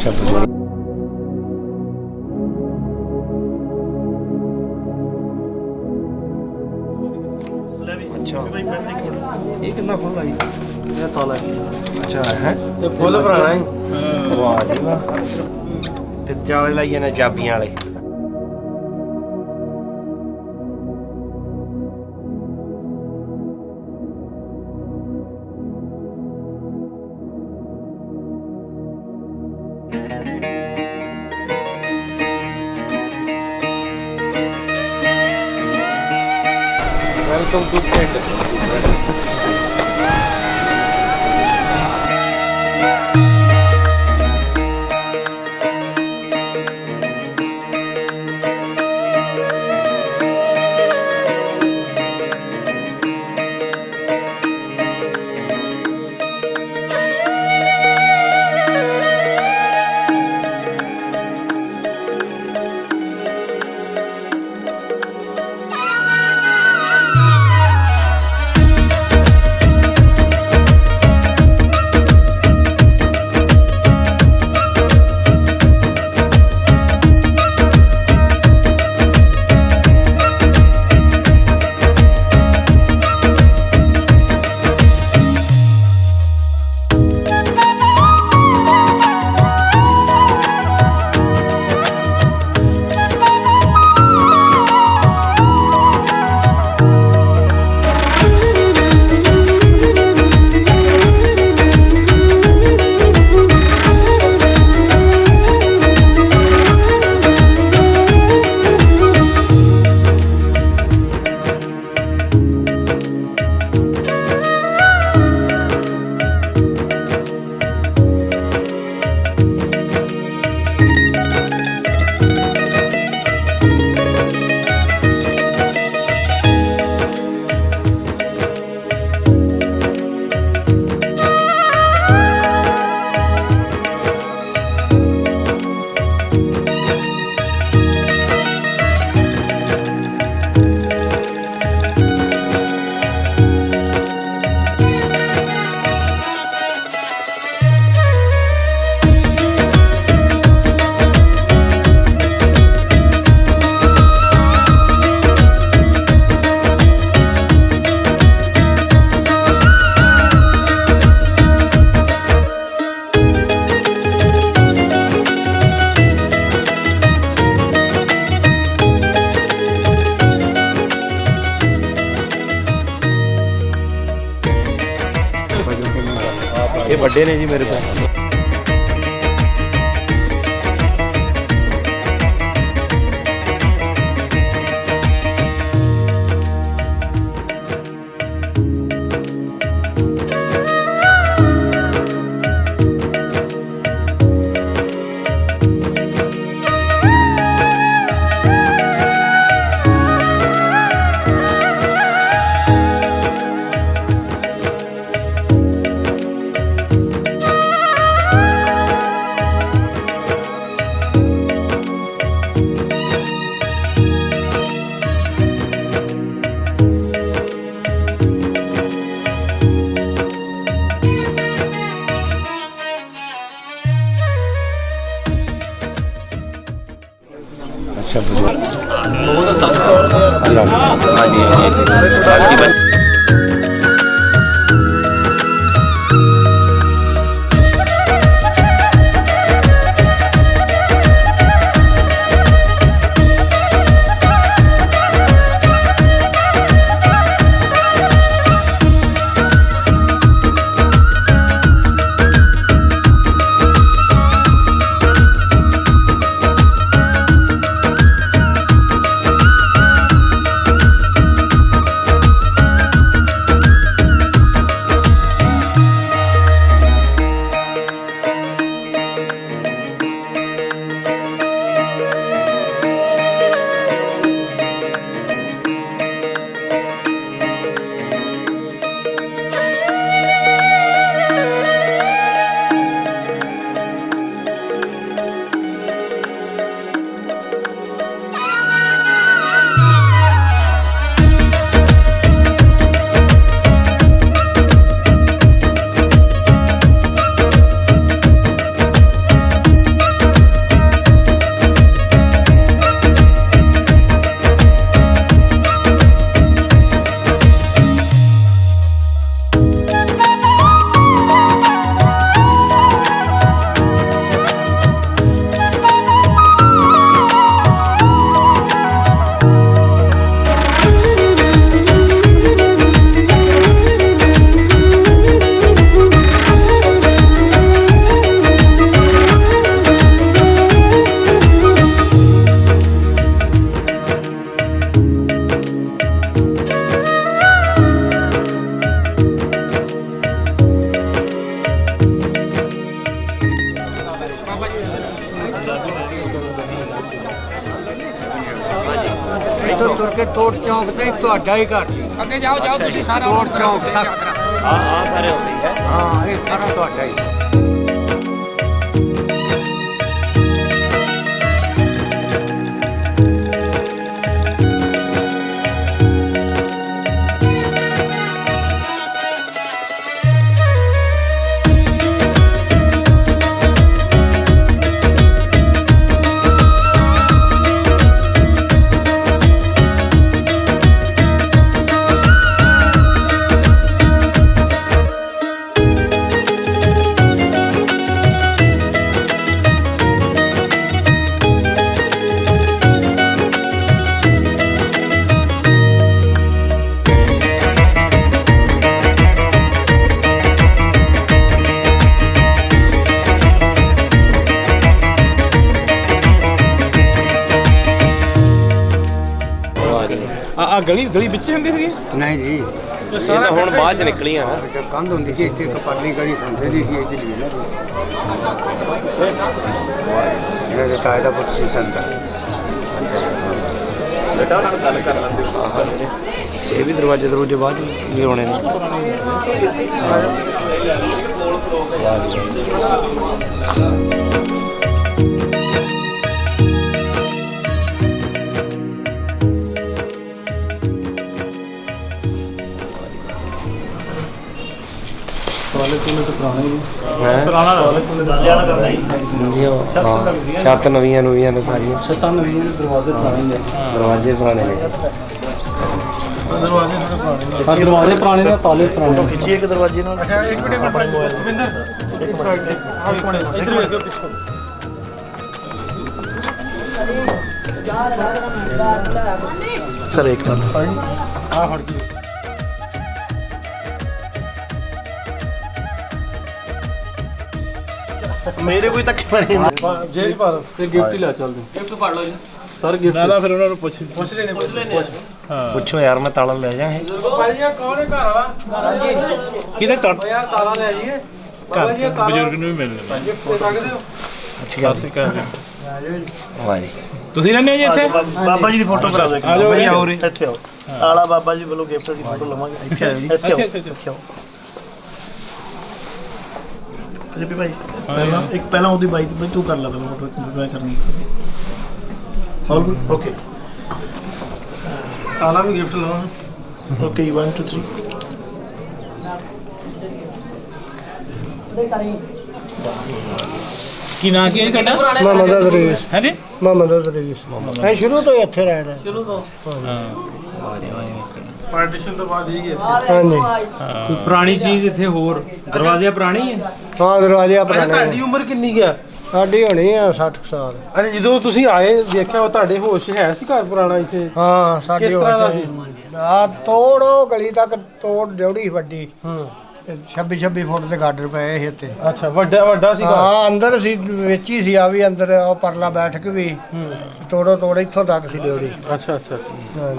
ਅੱਛਾ ਬਜ਼ੁਰਗ ਅੱਛਾ ਇਹ ਕਿੰਨਾ ਫੁੱਲ ਆਈ ਇਹ ਤਾਲਾ ਅੱਛਾ ਹੈ ਇਹ ਫੁੱਲ ਭਰਾਣਾ ਹੈ। ਵਾਹ ਜੀ ਵਾਹ ਤੇ ਚਾਲੇ ਲਾਈਏ ਨੇ ਚਾਬੀਆਂ ਵਾਲੇ। ਵੈਲਕਮ ਟੂ ਪਿੰਡ। ਇਹ ਵੱਡੇ ਨੇ ਜੀ ਮੇਰੇ ਤੋਂ। ਅੱਛਾ ਬਜ਼ੁਰਗ ਇੱਥੋਂ ਤੁਰ ਕੇ ਤੋੜ ਚੌਂਕ ਤੇ ਤੁਹਾਡਾ ਹੀ ਘਰ ਸੀ। ਅੱਗੇ ਜਾਓ ਜਾਓ ਤੁਸੀਂ ਸਾਰਾ ਤੋੜ ਚੌਂਕ ਤੱਕ ਹਾਂ ਸਾਰੇ ਹੁੰਦੇ ਹੀ ਹੈ। ਹਾਂ ਇਹ ਸਾਰਾ ਤੁਹਾਡਾ ਹੀ। ਆ ਗਲੀ ਵਿੱਚ ਹੁੰਦੀ ਸੀ? ਨਹੀਂ ਜੀ ਇਹ ਤਾਂ ਹੁਣ ਬਾਅਦ ਚ ਨਿਕਲੀਆਂ ਨਾ। ਜਦ ਕੰਧ ਹੁੰਦੀ ਸੀ ਇੱਥੇ ਇੱਕ ਪਰਲੀ ਗਲੀ ਸੰਦੇ ਦੀ ਸੀ ਇੱਥੇ ਜੀ ਨਾ ਇਹਨਾਂ ਦੇ ਤਾਏ ਦਾ ਪੁੱਤ ਸੀ ਸੰਦਾ। ਬੇਟਾ ਨਾਲ ਗੱਲ ਕਰ ਲੈਂਦੇ। ਇਹ ਵੀ ਦਰਵਾਜ਼ੇ ਬਾਅਦ ਹੀ ਹੋਣੇ ਨੇ। ਛੱਤ ਨਵੀਆਂ ਨੇ ਸਾਰੀਆਂ। ਛੱਤਾਂ ਨਵੀਆਂ ਨੇ, ਦਰਵਾਜ਼ੇ ਪੁਰਾਣੇ ਨੇ। ਦਰਵਾਜ਼ੇ ਪੁਰਾਣੇ ਨੇ। ਦਰਵਾਜ਼ੇ ਪੁਰਾਣੇ ਨੇ, ਤਾਲੇ ਪੁਰਾਣੇ ਨੇ। ਖਿੱਚੀ ਇੱਕ ਦਰਵਾਜ਼ੇ ਨਾਲ। ਅੱਛਾ ਇੱਕ ਮਿੰਟ ਇੱਧਰ ਵੇਖੋ ਪਿੱਛੋਂ। ਸਰ ਇੱਕ ਮਿੰਟ। ਆ ਫੜ ਕੇ ਮੇਰੇ ਕੋਈ ਤੱਕ ਨਹੀਂ ਜੇਬ ਪਾ ਦੋ ਤੇ ਗਿਫਟ ਹੀ ਲੈ ਚੱਲਦੇ। ਗਿਫਟ ਫੜ ਲਓ ਜੀ ਸਰ। ਗਿਫਟ ਨਾ ਫਿਰ ਉਹਨਾਂ ਨੂੰ ਪੁੱਛ ਲੈਣੇ ਹਾਂ ਪੁੱਛੋ ਯਾਰ, ਮੈਂ ਤਾਲਾ ਲੈ ਜਾ। ਭਾਈ ਇਹ ਕੌਣ ਹੈ ਘਰ ਵਾਲਾ? ਕਿਹਦੇ ਕੱਟ ਯਾਰ ਤਾਲਾ ਲੈ ਆਈਏ ਬਾਬਾ ਜੀ। ਤਾਲਾ ਬਜ਼ੁਰਗ ਨੂੰ ਵੀ ਮਿਲਣਾ। ਗਿਫਟ ਦੇ ਸਕਦੇ ਹੋ? ਅੱਛੀ ਗੱਲ। ਸਤਿ ਸ਼੍ਰੀ ਅਕਾਲ। ਵਾਹ ਜੀ। ਤੁਸੀਂ ਰਹਿੰਦੇ ਹੋ ਜੀ ਇੱਥੇ? ਬਾਬਾ ਜੀ ਦੀ ਫੋਟੋ ਕਰਾ ਦਿਓ। ਆ ਜਾਓ ਜੀ। ਆਓ ਉਰੇ। ਇੱਥੇ ਆਓ। ਆਲਾ ਬਾਬਾ ਜੀ ਵੱਲੋਂ ਗਿਫਟ ਦੀ ਫੋਟੋ ਲਵਾਂਗੇ। ਇੱਥੇ ਆਓ ਜੀ। ਇੱਥੇ ਆਓ। ਇੱਥੇ ਆਓ। ਜੀ ਭਾਈ ਪਹਿਲਾਂ ਉਹਦੀ ਬਾਈ ਦੀ ਤੂੰ ਕਰ ਲੈ ਪਹਿਲਾਂ ਫੋਟੋ ਇੱਕ ਮੈਂ ਕਰਨੀ। ਓਕੇ ਤਾਲਾ ਵੀ ਗਿਫਟ ਲਵਾਂ। ਓਕੇ 1 2 3 ਕੀ ਨਾਂ ਕੀ ਹੈ ਜੀ ਤੁਹਾਡਾ? ਮੁਹੰਮਦ ਅਜ਼ਰੀਜ਼। ਹੈ ਜੀ? ਮੁਹੰਮਦ ਅਜ਼ਰੀਜ਼। ਐ ਸ਼ੁਰੂ ਤੋਂ ਹੀ ਇੱਥੇ ਰਹਿਣਾ। ਸ਼ੁਰੂ ਤੋਂ ਹਾਂ। ਪਾਰਟੀਸ਼ਨ ਤੋਂ ਬਾਅਦ ਹੀ ਗਏ। ਹਾਂਜੀ ਹਾਂ। ਪੁਰਾਣੀ ਚੀਜ਼ ਇੱਥੇ ਹੋਰ ਦਰਵਾਜ਼ੇ ਪੁਰਾਣੀ ਹੈ। ਹਾਂ ਦਰਵਾਜ਼ੇ ਤੁਹਾਡੀ ਪੁਰਾਣੇ। ਉਮਰ ਕਿੰਨੀ ਗਿਆ? ਸਾਡੀ ਹੋਣੀ ਆ 60 ਸਾਲ। ਅਰੇ ਜਦੋਂ ਤੁਸੀਂ ਆਏ ਦੇਖਿਆ ਉਹ ਤੁਹਾਡੇ ਹੋਸ਼ ਹੈ ਸੀ ਘਰ ਪੁਰਾਣਾ ਇੱਥੇ? ਹਾਂ ਸਾਡੀ ਕਿਸ ਤਰ੍ਹਾਂ ਦਾ ਆ ਤੋੜੋ ਗਲੀ ਤੱਕ ਤੋੜ ਜੋੜੀ ਵੱਡੀ। ਹੂੰ 26 ਫੁੱਟ ਦੇ ਗਾਡਰ ਪਏ ਸੀ ਇੱਥੇ। ਅੱਛਾ ਵੱਡਾ ਸੀ ਘਰ? ਹਾਂ ਅੰਦਰ ਸੀ, ਵਿੱਚ ਹੀ ਸੀ ਆ ਵੀ ਅੰਦਰ ਉਹ ਪਰਲਾ ਬੈਠ ਕੇ ਵੀ ਹੂੰ ਤੋੜ ਇੱਥੋਂ ਤੱਕ ਸੀ ਡਿਉੜੀ। ਅੱਛਾ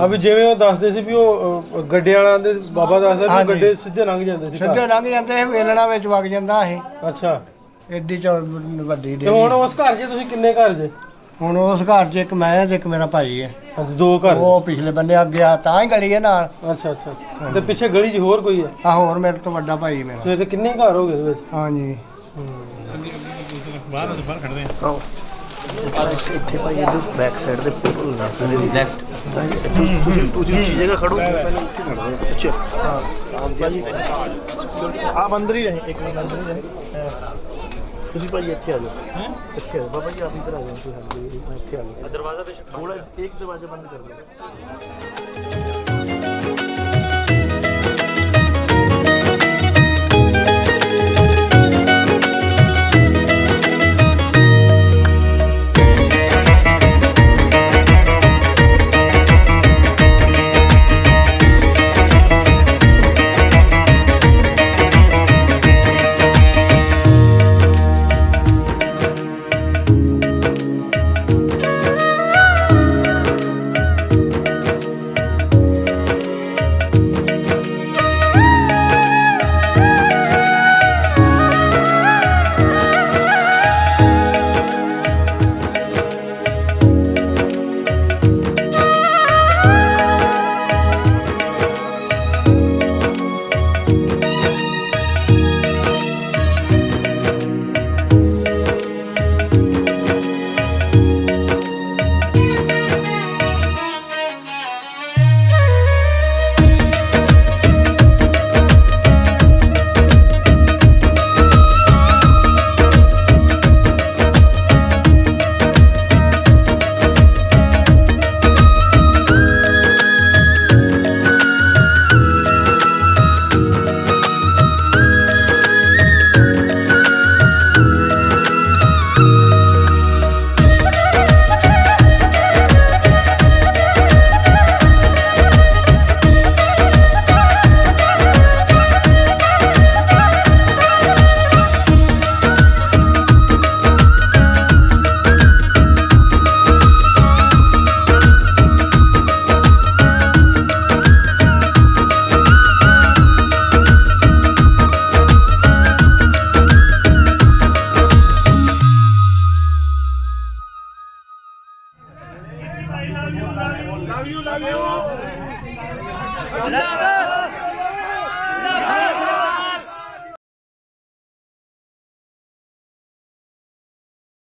ਅਬ ਜਿਵੇਂ ਉਹ ਦੱਸਦੇ ਸੀ ਵੀ ਉਹ ਗੱਡੇ ਵਾਲਾਂ ਦੇ ਬਾਬਾ ਦੱਸਦਾ ਵੀ ਹਾਂਜੀ। ਗੱਡੇ ਸਿੱਧੇ ਲੰਘ ਜਾਂਦੇ ਸੀ ਘਰ। ਸਿੱਧੇ ਲੰਘ ਜਾਂਦੇ ਸੀ, ਵੇਲਣਾ ਵਿੱਚ ਵਗ ਜਾਂਦਾ ਸੀ। ਅੱਛਾ ਐਡੀ ਵੱਡੀ ਤੇ ਹੁਣ ਡਿਉੜੀ। ਉਸ ਘਰ 'ਚ ਤੁਸੀਂ ਕਿੰਨੇ ਘਰ ਜੇ? ਹੁਣ ਉਸ ਘਰ 'ਚ ਇੱਕ ਮੈਂ ਤੇ ਇੱਕ ਮੇਰਾ ਭਾਈ ਹੈ। ਅੱਛਾ 2 ਘਰ। ਉਹ ਪਿਛਲੇ ਬੰਨੇ ਅੱਗੇ ਆ ਤਾਂ ਹੀ ਗਲੀ ਹੈ ਨਾਲ। ਅੱਛਾ ਤੇ ਪਿੱਛੇ ਗਲੀ 'ਚ ਹੋਰ ਕੋਈ ਹੈ? ਆ ਹੋਰ ਮੇਰੇ ਤੋਂ ਵੱਡਾ ਭਾਈ ਮੇਰਾ। ਤੇ ਕਿੰਨੇ ਘਰ ਹੋ ਗਏ ਇਹਦੇ ਵਿੱਚ? ਹਾਂਜੀ ਬਾਹਰ ਖੜਦੇ ਆ। ਇੱਥੇ ਭਾਈ ਇਧਰ ਬੈਕ ਸਾਈਡ ਤੇ ਫੋਟੋ ਲਾ ਸਕਦੇ ਲੈਫਟ। ਤੁਸੀਂ ਉੱਚੀ ਜਗ੍ਹਾ ਖੜੋ। ਅੱਛਾ ਹਾਂ ਭਾਜੀ ਆਪ ਅੰਦਰ ਹੀ ਰਹੇ। ਇੱਕ ਮਿੰਟ ਅੰਦਰ ਹੀ ਰਹੇ। ਤੁਸੀਂ ਭਾਜੀ ਇੱਥੇ ਆ ਜਾਓ। ਇੱਥੇ ਆ ਜਾਓ ਬਾਬਾ ਜੀ, ਆਪ ਇੱਧਰ ਆ ਜਾਓ। ਤੁਸੀਂ ਮੈਂ ਇੱਥੇ ਆ ਜਾਓ। ਦਰਵਾਜ਼ਾ ਥੋੜਾ ਇੱਕ ਦਰਵਾਜ਼ਾ ਬੰਦ ਕਰ ਦਿਓ। ਜਿੰਦਾਬਾਦ